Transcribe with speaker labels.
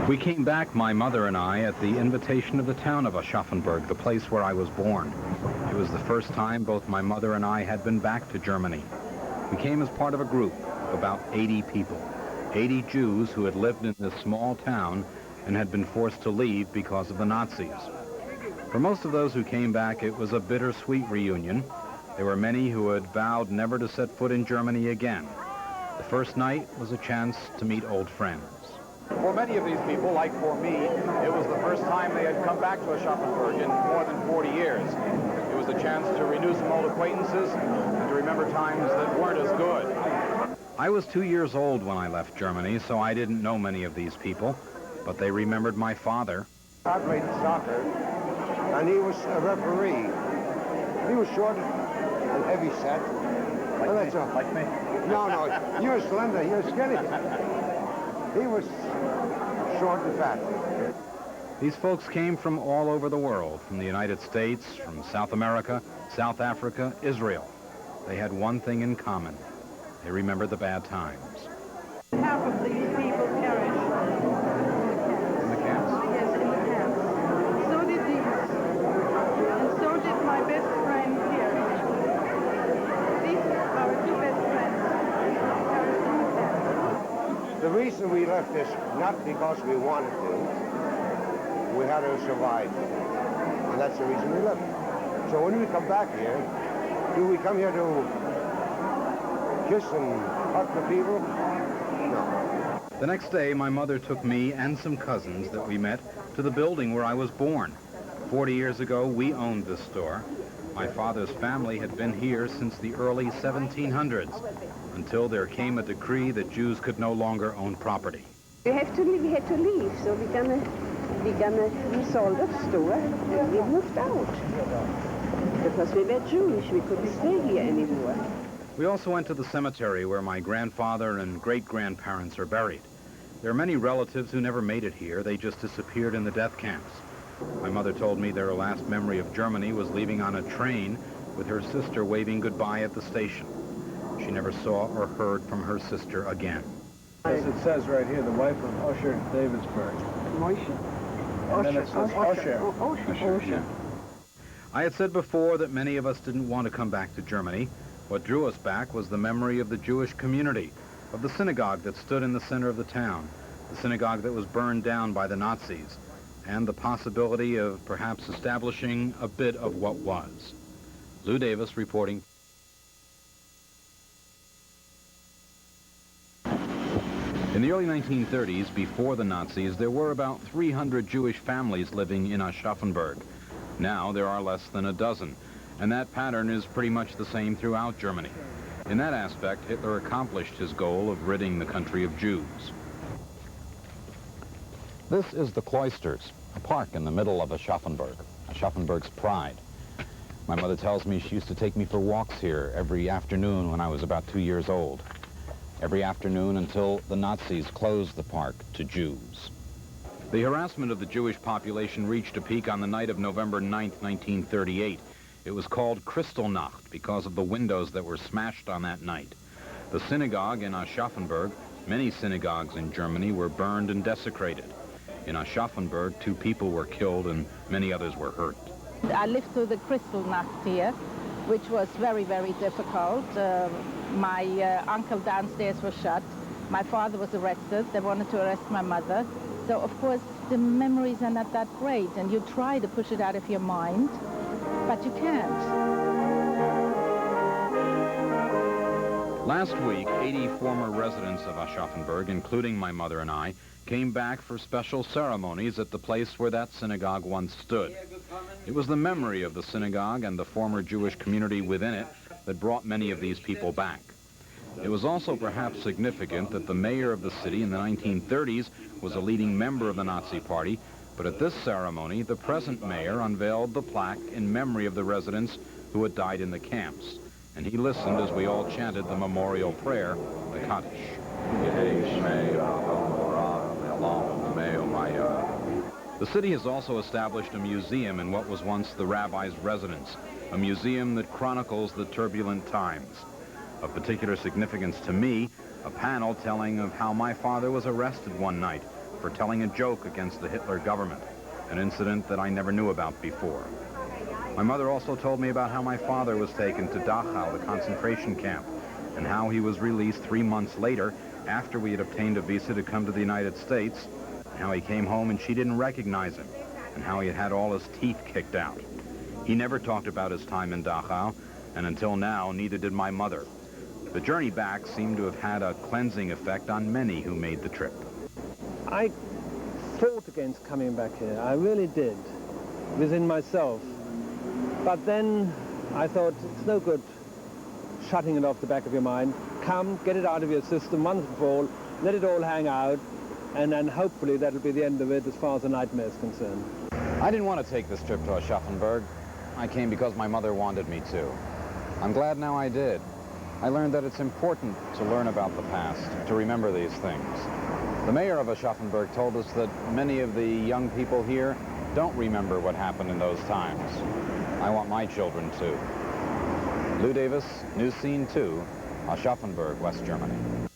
Speaker 1: We came back, my mother and I, at the invitation of the town of Aschaffenburg, the place where I was born. It was the first time both my mother and I had been back to Germany. We came as part of a group of about 80 people, 80 Jews who had lived in this small town and had been forced to leave because of the Nazis. For most of those who came back, it was a bittersweet reunion. There were many who had vowed never to set foot in Germany again. The first night was a chance to meet old friends.
Speaker 2: For many of these people, like for me, it was the first time they had come back to Aschaffenburg in more than 40 years. It was a chance to renew some old acquaintances and to remember times that weren't as good.
Speaker 1: I was 2 years old when I left Germany, so I didn't know many of these people, but they remembered my father.
Speaker 3: I played soccer, and he was a referee. He was short and heavy set.
Speaker 2: Like me?
Speaker 3: No, you're slender, you're skinny. He was short and fat.
Speaker 1: These folks came from all over the world, from the United States, from South America, South Africa, Israel. They had one thing in common. They remembered the bad times.
Speaker 4: Half of these people perished.
Speaker 1: In the camps?
Speaker 4: Yes, in the camps. So did these. And so did my best friend here. These are our two best friends. Perished in the camps.
Speaker 3: The reason we left is not because we wanted to. We had to survive. And that's the reason we left. So when we come back here, do we come here to kiss and hug the people? No.
Speaker 1: The next day, my mother took me and some cousins that we met to the building where I was born. 40 years ago, we owned this store. My father's family had been here since the early 1700s, until there came a decree that Jews could no longer own property.
Speaker 5: We had to leave, so we sold the store and we moved out. Because we were Jewish, we couldn't stay here anymore.
Speaker 1: We also went to the cemetery where my grandfather and great-grandparents are buried. There are many relatives who never made it here. They just disappeared in the death camps. My mother told me their last memory of Germany was leaving on a train with her sister waving goodbye at the station. She never saw or heard from her sister again.
Speaker 6: As it says right here, the wife of Usher Davidsburg. And then it says Usher.
Speaker 1: Yeah. I had said before that many of us didn't want to come back to Germany. What drew us back was the memory of the Jewish community, of the synagogue that stood in the center of the town, the synagogue that was burned down by the Nazis, and the possibility of perhaps establishing a bit of what was. Lou Davis reporting. In the early 1930s, before the Nazis, there were about 300 Jewish families living in Aschaffenburg. Now there are less than a dozen, and that pattern is pretty much the same throughout Germany. In that aspect, Hitler accomplished his goal of ridding the country of Jews. This is the Cloisters, a park in the middle of Aschaffenburg, Aschaffenburg's pride. My mother tells me she used to take me for walks here every afternoon when I was about 2 years old. Every afternoon until the Nazis closed the park to Jews. The harassment of the Jewish population reached a peak on the night of November 9th, 1938. It was called Kristallnacht because of the windows that were smashed on that night. The synagogue in Aschaffenburg, many synagogues in Germany, were burned and desecrated. In Aschaffenburg, 2 people were killed and many others were hurt.
Speaker 7: I lived through the Kristallnacht here, which was very, very difficult. My uncle downstairs was shot. My father was arrested. They wanted to arrest my mother. So, of course, the memories are not that great, and you try to push it out of your mind, but you can't.
Speaker 1: Last week, 80 former residents of Aschaffenburg, including my mother and I, came back for special ceremonies at the place where that synagogue once stood. It was the memory of the synagogue and the former Jewish community within it that brought many of these people back. It was also perhaps significant that the mayor of the city in the 1930s was a leading member of the Nazi Party, but at this ceremony, the present mayor unveiled the plaque in memory of the residents who had died in the camps, and he listened as we all chanted the memorial prayer, the Kaddish. The city has also established a museum in what was once the rabbi's residence, a museum that chronicles the turbulent times. Of particular significance to me, a panel telling of how my father was arrested one night for telling a joke against the Hitler government, an incident that I never knew about before. My mother also told me about how my father was taken to Dachau, the concentration camp, and how he was released 3 months later after we had obtained a visa to come to the United States, and how he came home and she didn't recognize him, and how he had had all his teeth kicked out. He never talked about his time in Dachau, and until now, neither did my mother. The journey back seemed to have had a cleansing effect on many who made the trip.
Speaker 6: I fought against coming back here. I really did, within myself. But then I thought, it's no good shutting it off the back of your mind. Come, get it out of your system once and for all, let it all hang out, and then hopefully that'll be the end of it as far as the nightmare is concerned.
Speaker 1: I didn't want to take this trip to Aschaffenburg. I came because my mother wanted me to. I'm glad now I did. I learned that it's important to learn about the past, to remember these things. The mayor of Aschaffenburg told us that many of the young people here don't remember what happened in those times. I want my children to. Lou Davis, News Scene 2, Aschaffenburg, West Germany.